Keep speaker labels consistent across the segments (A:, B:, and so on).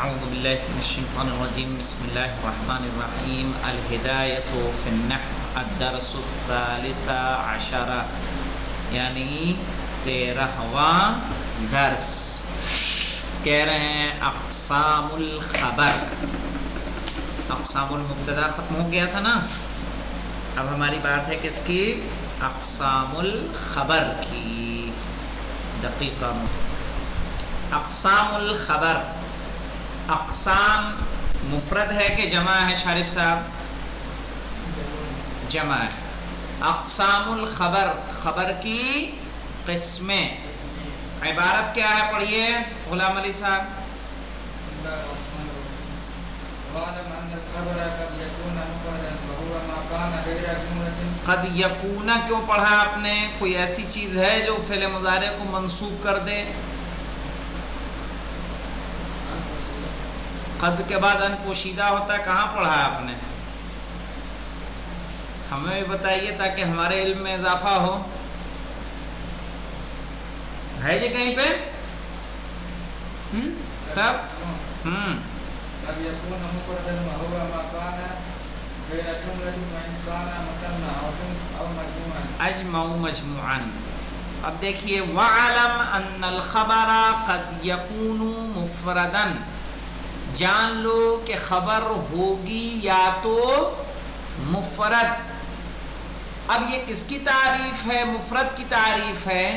A: اعوذ باللہ من الشیطان الرجیم بسم اللہ الرحمن الرحیم الہدایۃ فی النحو الدرس الثالث عشر یعنی 13واں درس. کہہ رہے ہیں اقسام الخبر. اقسام المبتدا ختم ہو گیا تھا نا, اب ہماری بات ہے کس کی؟ اقسام الخبر کی. دقیقہ اقسام الخبر, اقسام مفرد ہے کہ جمع ہے شارف صاحب؟ جمع ہے. اقسام الخبر, خبر کی قسمیں. عبارت کیا ہے پڑھیے غلام علی صاحب. قد یکون کیوں پڑھا آپ نے؟ کوئی ایسی چیز ہے جو فعل مضارع کو منصوب کر دے؟ قد کے بعد ان پوشیدہ ہوتا ہے, کہاں پڑھا آپ نے؟ ہمیں بھی بتائیے تاکہ ہمارے علم میں اضافہ ہو. ہے جی کہیں پہ؟ تب اجمعوا مجموعا. اب دیکھیے وَعَلَمْ أَنَّ الْخَبَرَ قَدْ يَكُونُ مُفْرَدًا, جان لو کہ خبر ہوگی یا تو مفرد. اب یہ کس کی تعریف ہے؟ مفرد کی تعریف ہے.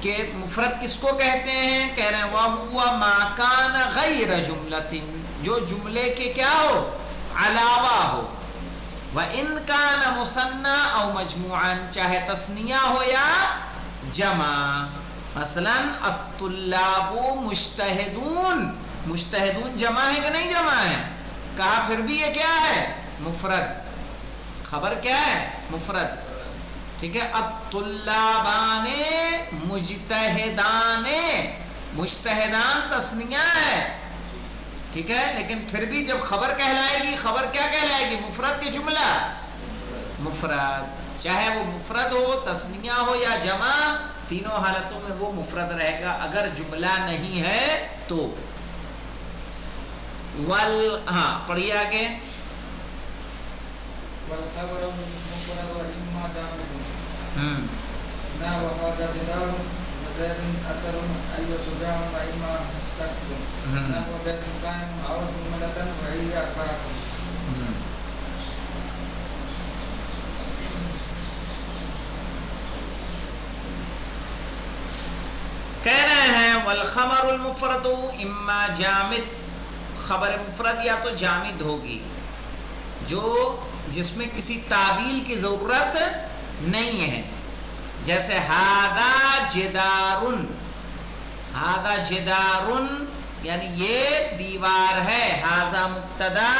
A: کہ مفرد کس کو کہتے ہیں؟ کہہ رہے ہیں وَهُوَ مَا كَانَ غَيْرَ جُمْلَةٍ, جو جملے کے کیا ہو؟ علاوہ ہو. وَإِنْ كَانَ مُثَنًّى أَوْ مَجْمُوعًا, چاہے تثنیہ ہو یا جمع. مثلا الطلاب مجتہدون, مجتہدون جمع ہے کہ نہیں جمع ہے؟ کہا پھر بھی یہ کیا ہے؟ مفرد. خبر کیا ہے؟ مفرد. ٹھیک ہے. الطلابان مجتہدان, مجتہدان تثنیہ ہے, ٹھیک ہے, لیکن پھر بھی جب خبر کہلائے گی, خبر کیا کہلائے گی؟ مفرد کی جملہ مفرد. چاہے وہ مفرد ہو, تثنیہ ہو یا جمع, تینوں حالتوں میں وہ مفرد رہے گا. اگر جملہ نہیں ہے تو. ہاں پڑھیے آگے. کہہ رہے ہیں والخبر المفرد اما جامد, خبر مفرد یا تو جامد ہوگی, جو جس میں کسی تعبیل کی ضرورت نہیں ہے. جیسے ہاذا جدارن, ہاذا جدارن یعنی یہ دیوار ہے. ہاذا مبتدا,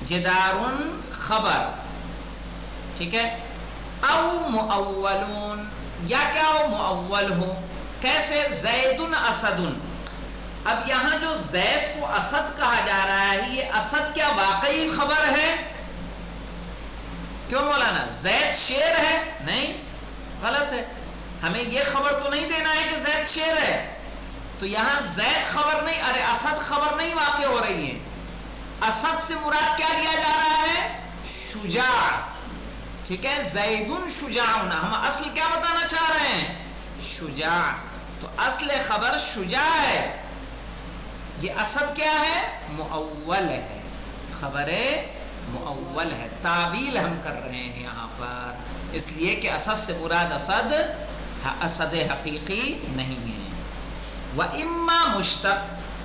A: جدارن خبر, ٹھیک ہے. او مؤولون, یا کیا ہو؟ مؤول ہو. کیسے؟ زیدن اسدن. اب یہاں جو زید کو اسد کہا جا رہا ہے, یہ اسد کیا واقعی خبر ہے؟ کیوں مولانا؟ زید شیر ہے؟ نہیں, غلط ہے. ہمیں یہ خبر تو نہیں دینا ہے کہ زید شیر ہے. تو یہاں زید خبر نہیں, ارے اسد خبر نہیں واقع ہو رہی ہے. اسد سے مراد کیا لیا جا رہا ہے؟ شجاع, ٹھیک ہے. زیدن شجاعن, ہم اصل کیا بتانا چاہ رہے ہیں؟ شجاع. تو اصل خبر شجاع ہے. یہ اسد کیا ہے؟ مؤول ہے, خبر مؤول ہے. تعبیل ہم کر رہے ہیں یہاں پر, اس لیے کہ اسد سے مراد اسد, اسد حقیقی نہیں ہے. وَإِمَّا مُشْتَقٌ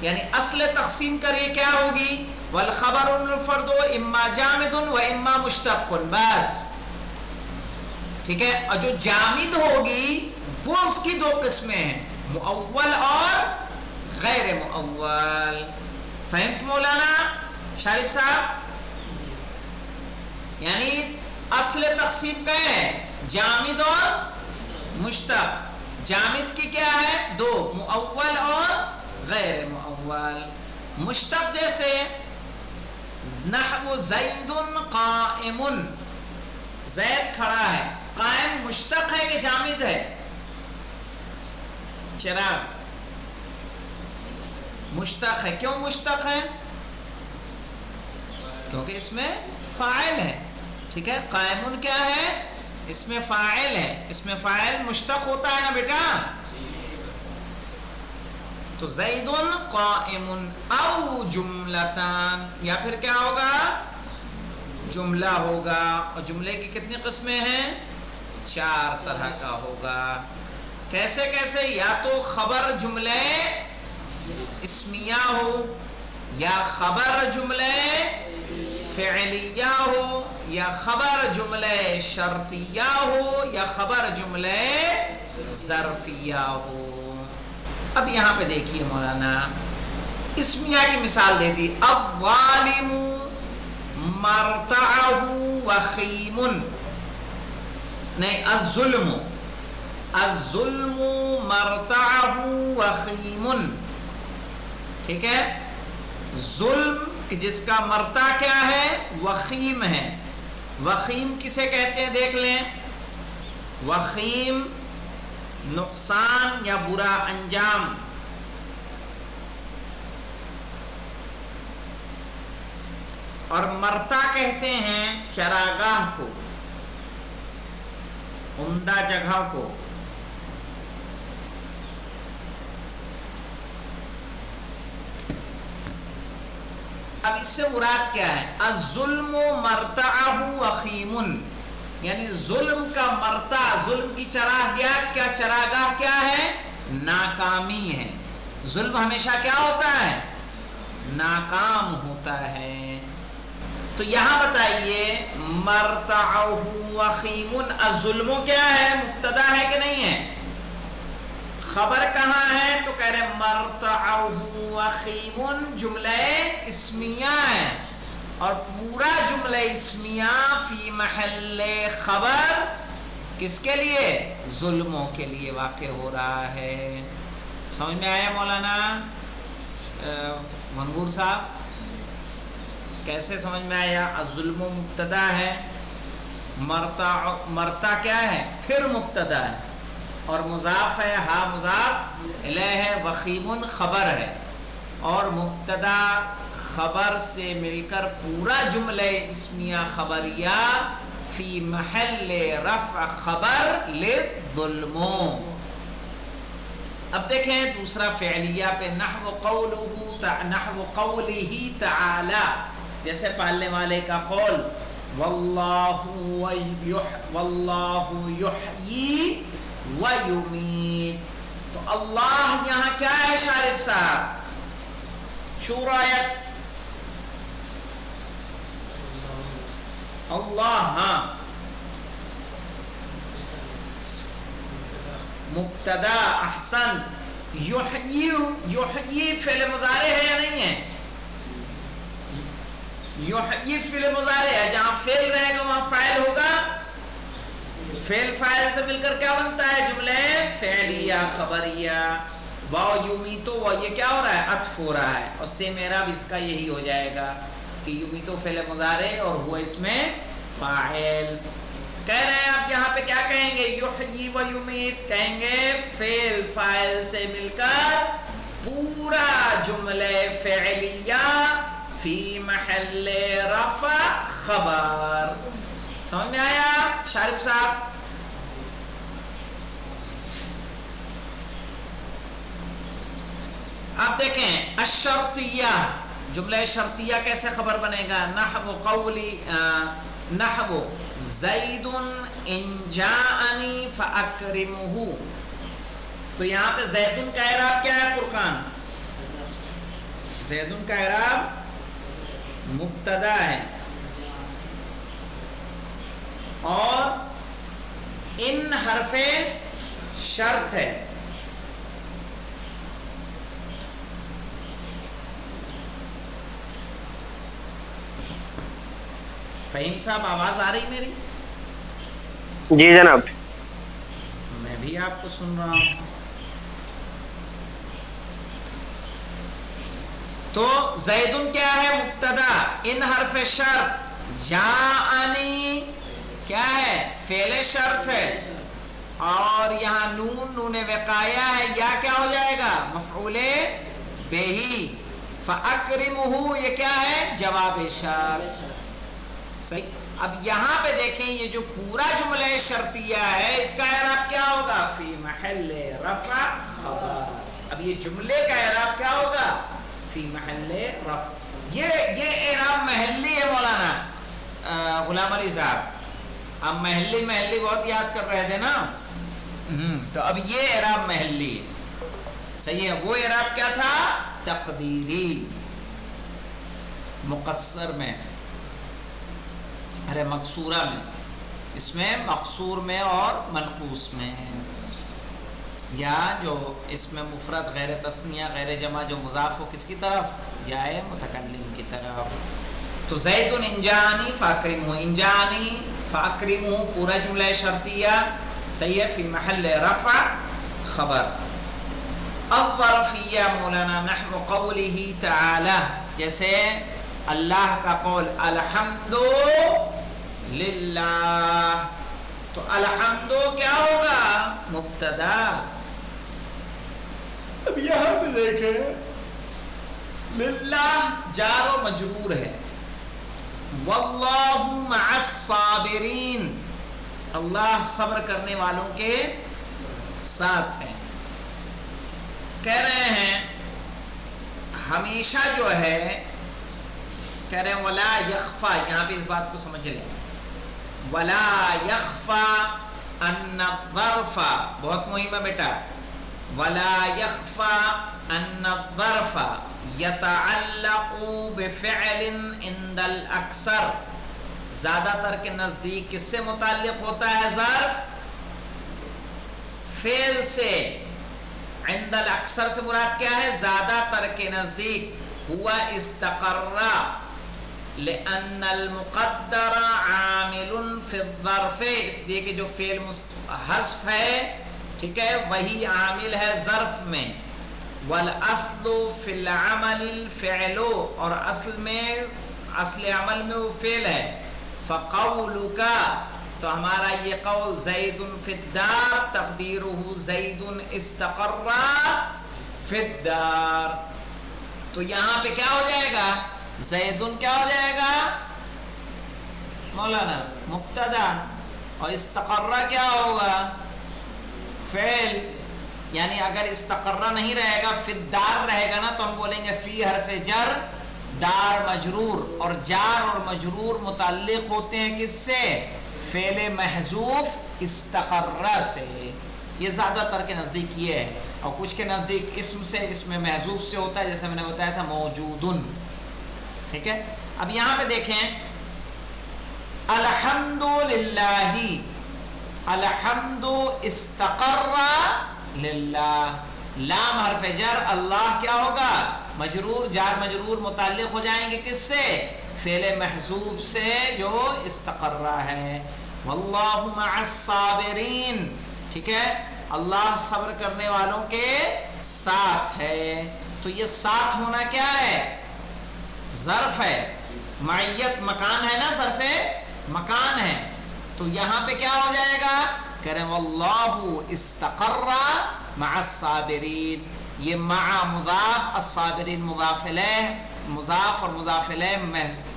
A: یعنی اصل تقسیم کریے کیا ہوگی؟ وَالْخَبَرُ الْمُفْرَدُ إِمَّا جَامِدٌ وَإِمَّا مُشْتَقٌ, بس ٹھیک ہے. اور جو جامد ہوگی وہ اس کی دو قسمیں ہیں, مؤول اور غیر مؤول. فہمت مولانا شارف صاحب؟ یعنی اصل تقسیم کا ہے جامد اور مشتق. جامد کی کیا ہے؟ دو, مؤول اور غیر مؤول. مشتق جیسے نحو زید قائم, زید کھڑا ہے. قائم مشتق ہے کہ جامد ہے؟ چراغ مشتق ہے. کیوں مشتق ہے؟ کیونکہ اس میں فاعل ہے. ٹھیک ہے، قائمن کیا ہے؟ اس میں فاعل ہے. اس میں فاعل مشتق ہوتا ہے نا بیٹا. تو زید قائم او جملتان، یا پھر کیا ہوگا؟ جملہ ہوگا. اور جملے کی کتنی قسمیں ہیں؟ 4 طرح کا ہوگا. کیسے کیسے؟ یا تو خبر جملے اسمیہ ہو، یا خبر جملے فعلیہ ہو، یا خبر جملے شرطیہ ہو، یا خبر جملے ظرفیہ ہو. اب یہاں پہ دیکھیے مولانا، اسمیہ کی مثال دے دی. الظالم مرتعہ وخیم، نہیں، الظلم مرتعہ وخیم. ٹھیک ہے، ظلم جس کا مرتع کیا ہے؟ وخیم ہے. وخیم کسے کہتے ہیں؟ دیکھ لیں. وخیم نقصان یا برا انجام. اور مرتع کہتے ہیں چراگاہ کو، عمدہ جگہ کو. اب اس سے مراد کیا ہے؟ الظلم مرتعہ وخیم، یعنی ظلم کا مرتع، ظلم کی چراگاہ کیا ہے؟ ناکامی ہے. ظلم ہمیشہ کیا ہوتا ہے؟ ناکام ہوتا ہے. تو یہاں بتائیے، مرتعہ وخیم، الظلم کیا ہے؟ مبتدا ہے کہ نہیں ہے؟ خبر کہاں ہے؟ تو کہہ رہے مرتعہ وخیم جملہ اسمیہ ہے، اور پورا جملہ اسمیہ فی محل خبر کس کے لیے؟ ظلموں کے لیے واقع ہو رہا ہے. سمجھ میں آیا مولانا منگور صاحب؟ کیسے سمجھ میں آیا؟ الظلم مبتدا ہے، مرتع کیا ہے؟ پھر مبتدا ہے، اور مضاف ہے، ہا مضاف الیہ ہے، وخیم خبر ہے، اور مبتدا خبر سے مل کر پورا جملہ اسمیہ خبریہ فی محل رفع خبر للظلموں. اب دیکھیں دوسرا فعلیہ پہ، نحو قولہ تعالی، جیسے پہلے والے کا قول واللہ یحیی ویمیت. تو اللہ یہاں کیا ہے شارف صاحب؟ شورا آیت اللہ، ہاں، مبتدا. احسن. یحیی فعل مضارع ہے یا نہیں ہے؟ یحیی فعل مضارع ہے، جہاں فعل رہے گا وہاں فاعل ہوگا. فعل فاعل سے مل کر کیا بنتا ہے؟ جملہ فعلیہ خبریہ. واو یمیتو، یہ کیا ہو رہا ہے؟ عطف ہو رہا ہے، اور سے میرا بھی اس کا یہی ہو جائے گا کہ یمیتو فعل مضارع اور ہوا اس میں فاعل. کہہ رہے ہیں آپ یہاں پہ کیا کہیں گے؟ یحیی و یمیت کہیں گے فعل فاعل سے مل کر پورا جملہ فعلیہ فی محل رفع خبر. سمجھ میں آیا شارف صاحب؟ آپ دیکھیں الشرطیہ، جملہ شرطیہ کیسے خبر بنے گا؟ نحو زید ان جاءنی فاکرمہ. تو یہاں پہ زیدن کا اعراب کیا ہے فرقان؟ زیدن کا اعراب مبتدا ہے، اور ان حرف شرط ہے. فہیم صاحب آواز آ رہی میری؟
B: جی جناب.
A: میں بھی آپ کو سن رہا ہوں. تو زیدن کیا ہے؟ مبتدا. ان حرف شرط، جاءنی کیا ہے؟ فعل شرط ہے، اور یہاں نون وقایہ ہے، یا کیا ہو جائے گا؟ مفعول بہی فَأَكْرِمُهُ یہ کیا ہے؟ جواب شرط. صحیح. اب یہاں پہ دیکھیں یہ جو پورا جملہ شرطیہ ہے اس کا اعراب کیا ہوگا؟ فی محل رفع خبر. اب یہ جملے کا اعراب کیا ہوگا؟ فی محل رفع. یہ اعراب محلی ہے مولانا غلام علی صاحب. اب محلی بہت یاد کر رہے تھے نا، تو اب یہ اعراب محلی ہے. صحیح ہے. وہ اعراب کیا تھا؟ تقدیری. مقصر میں، ارے مقصورہ میں، اس میں مقصور میں اور منقوص میں، یا جو اس میں مفرد غیر تثنیہ غیر جمع جو مضاف ہو کس کی طرف؟ یا متکلم کی طرف. تو زید انجانی فاکرمہ، انجانی فاکرمہ پورا جملہ شرطیہ. صحیح ہے. فی محل رفع خبر. الظرفیہ مولانا نحو قولہ تعالی، جیسے اللہ کا قول الحمد للہ. تو الحمد کیا ہوگا؟ مبتدا. اب یہاں پہ دیکھیں للہ جار و مجرور ہے. واللہ مع الصابرین، اللہ صبر کرنے والوں کے ساتھ ہے. کہہ رہے ہیں ہمیشہ جو ہے، کہہ رہے ہیں ولا یخفا، یہاں پہ اس بات کو سمجھ لیں. ولا یخفا ان الظرف، بہت مہم ہے بیٹا. ولا یخفا ان الظرف یتعلق بفعل عند الاکثر، زیادہ تر کے نزدیک کس سے متعلق ہوتا ہے ظرف؟ فعل سے. عند الاکثر سے مراد کیا ہے؟ زیادہ تر کے نزدیک. ہوا استقر لأن المقدر عامل فی الظرف، اس لیے کہ جو فعل حذف ہے، ٹھیک ہے، وہی عامل ہے ظرف میں. والاصل فی العمل الفعل، اور اصل عمل میں وہ فعل ہے. فقولک، تو ہمارا یہ قول زید فی الدار تقدیرہ زید استقر فی الدار. تو یہاں پہ کیا ہو جائے گا؟ زیدن کیا ہو جائے گا مولانا؟ مبتدا. اور استقرہ کیا ہوگا؟ فعل. یعنی اگر استقرہ نہیں رہے گا، فی الدار رہے گا نا، تو ہم بولیں گے فی حرف جر دار مجرور. اور جار اور مجرور متعلق ہوتے ہیں کس سے؟ فعل محذوف استقرہ سے. یہ زیادہ تر کے نزدیک یہ ہے. اور کچھ کے نزدیک اسم سے، اس میں محذوف سے ہوتا ہے، جیسے میں نے بتایا تھا موجودن. ٹھیک ہے. اب یہاں پہ دیکھیں الحمد للہ، الحمد استقر للہ. لام حرف جر، اللہ کیا ہوگا؟ مجرور. جار مجرور متعلق ہو جائیں گے کس سے؟ فعل محذوف سے جو استقرہ ہے. واللہ مع الصابرین، ٹھیک ہے، اللہ صبر کرنے والوں کے ساتھ ہے. تو یہ ساتھ ہونا کیا ہے؟ ظرف ہے. معیت مکان ہے نا، ظرف مکان ہے. تو یہاں پہ کیا ہو جائے گا؟ کہہ رہے ہیں واللہ استقر مع الصابرین. یہ مع مضاف، الصابرین مضاف الیہ، مضاف اور مضاف الیہ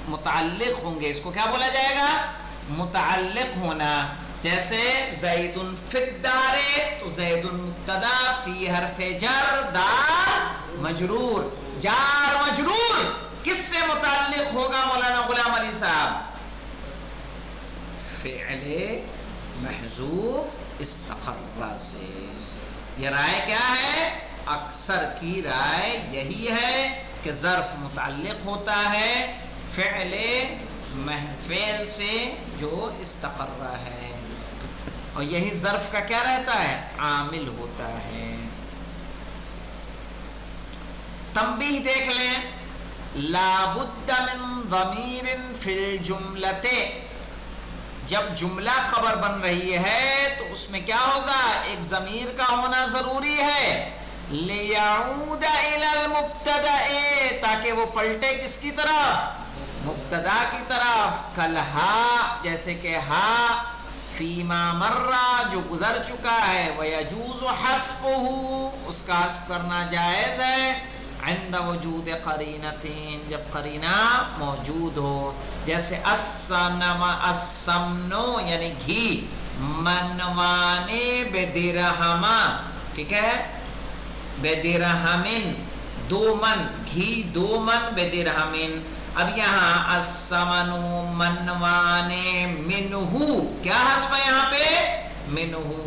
A: متعلق ہوں گے. اس کو کیا بولا جائے گا؟ متعلق ہونا. جیسے زید فی الدار، تو زید مبتدا، فی حرف جر دار مجرور. جار مجرور کس سے متعلق ہوگا مولانا غلام علی صاحب؟ فعل محذوف استقر سے. یہ رائے کیا ہے؟ اکثر کی رائے یہی ہے کہ ظرف متعلق ہوتا ہے فعل سے جو استقر ہے، اور یہی ظرف کا کیا رہتا ہے؟ عامل ہوتا ہے. تنبیہ دیکھ لیں. لا بد من ضمیر فی الجملۃ، جب جملہ خبر بن رہی ہے تو اس میں کیا ہوگا؟ ایک ضمیر کا ہونا ضروری ہے. لیعود الی المبتدا، تاکہ وہ پلٹے کس کی طرف؟ مبتدا کی طرف. کلہا، جیسے کہ ہا، فیما مرہ جو گزر چکا ہے، ویجوز حذفہ، اس کا حذف کرنا جائز ہے. عند وجود قرینتین، جب قرینہ موجود ہو، جیسے السمنو یعنی گھی، منوانے بدرہما، ٹھیک ہے، بدرہمن 2 من، گھی 2 من بدرہمن. اب یہاں السمنو منوانے منہو، کیا حذف ہے یہاں پہ؟ منہو.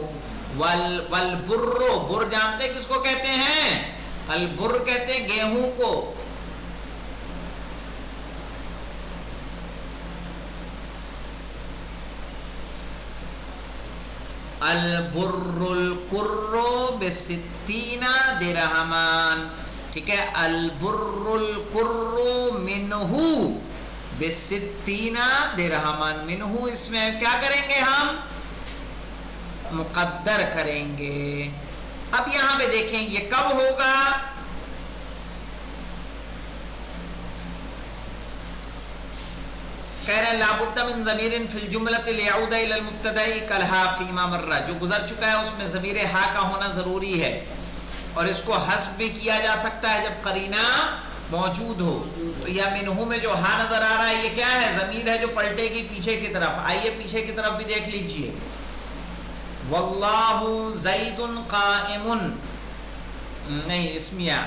A: والبرو، بر جانتے کس کو کہتے ہیں؟ البر کہتے ہیں گیہوں کو. البر القرو ب60 درہمان، ٹھیک ہے. البر القرو منہو ب60 درہمان. منہو اس میں کیا کریں گے ہم؟ مقدر کریں گے. اب یہاں پہ دیکھیں یہ کب ہوگا؟ کہہ رہے ہیں لابد من ضمیر فی الجملۃ لیعود الی المبتدأ کالہا فیما مر، جو گزر چکا ہے اس میں ضمیر ہا کا ہونا ضروری ہے، اور اس کو حذف بھی کیا جا سکتا ہے جب قرینہ موجود ہو. تو یا منہو میں جو ہا نظر آ رہا ہے یہ کیا ہے؟ ضمیر ہے جو پلٹے گی پیچھے کی طرف. آئیے پیچھے کی طرف بھی دیکھ لیجئے. واللہ زید قائم، نہیں اسمیہ.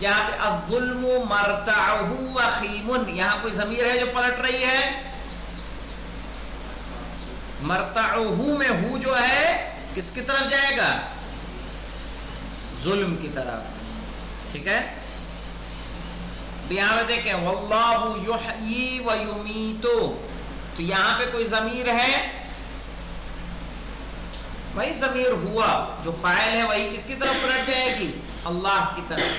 A: یہاں پہ الظلم مرتعہ وخیم، یہاں کوئی ضمیر ہے جو پلٹ رہی ہے؟ مرتعہ میں ہو جو ہے کس کی طرف جائے گا؟ ظلم کی طرف، ٹھیک ہے. یہاں پہ دیکھیں واللہ یحیی ویمیت، تو یہاں پہ کوئی ضمیر ہے؟ وہی ضمیر ہوا جو فاعل ہے وہی کس کی طرف پلٹ جائے گی؟ اللہ کی طرف.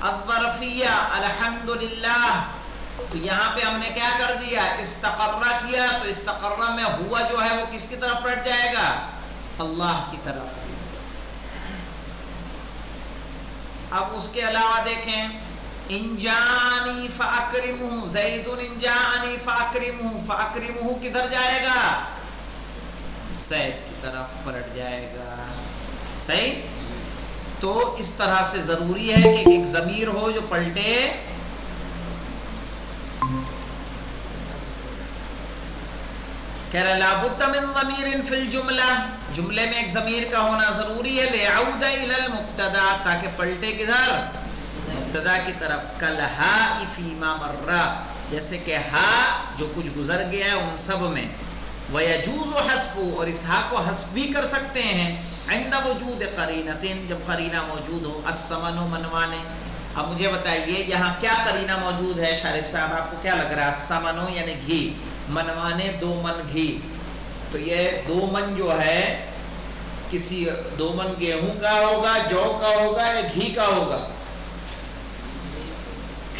A: الظرفیہ الحمدللہ، تو یہاں پہ ہم نے کیا کر دیا؟ استقرہ کیا، تو استقرہ میں ہوا جو ہے وہ کس کی طرف پلٹ جائے گا؟ اللہ کی طرف. اب اس کے علاوہ دیکھیں انجانی فاکرمہ، زید انجانی فاکرمہ، فاکرمہ کدھر جائے گا؟ زید کی طرف پلٹ جائے گا. صحیح. تو اس طرح سے ضروری ہے کہ ایک ضمیر ہو جو پلٹے. کہہ رہا لابد من ضمیر فی الجملہ، جملے میں ایک ضمیر کا ہونا ضروری ہے. لیعود الی المبتدا، تاکہ پلٹے کدھر؟ مبتدا کی طرف. کالہاء فیما مر، جیسے کہ ہا جو کچھ گزر گیا ہے ان سب میں. وَيَجُوزُ حَذْفُ، اور اس ہا کو حذف بھی کر سکتے ہیں عند وجود قرینتن، جب قرینہ موجود ہو. السمن منوانے. اب مجھے بتائیے یہاں کیا قرینہ موجود ہے شارف صاحب؟ آپ کو کیا لگ رہا ہے؟ السمنو یعنی گھی، منوانے 2 من گھی. تو یہ 2 من جو ہے کسی 2 من گیہوں کا ہوگا، جو کا ہوگا، یا گھی کا ہوگا؟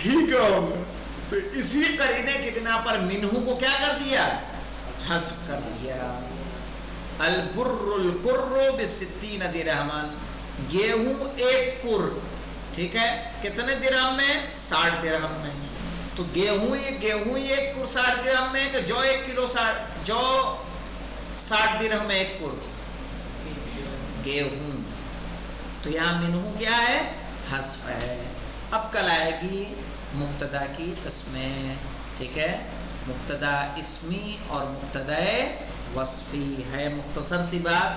A: گھی کا ہوگا. تو اسی قرینے کی بنا پر منہو کو کیا کر دیا؟ حذف کر دیا. البر القر ب60 درہمان، گیہوں 1 کر، ٹھیک ہے، کتنے درہم میں؟ 60 درہم میں. تو گیہوں 1 کر 60 درہم میں، کہ جو 1 کلو 60 درہم میں 1 کر گیہوں. تو یہاں منہو کیا ہے؟ حذف ہے. اب کل آئے گی مبتدا کی قسمیں، ٹھیک ہے. مبتدا اسمی اور مبتدا وصفی ہے. مختصر سی بات،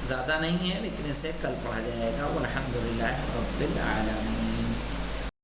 A: زیادہ نہیں ہے، لیکن اسے کل پڑھا جائے گا. والحمدللہ رب العالمین.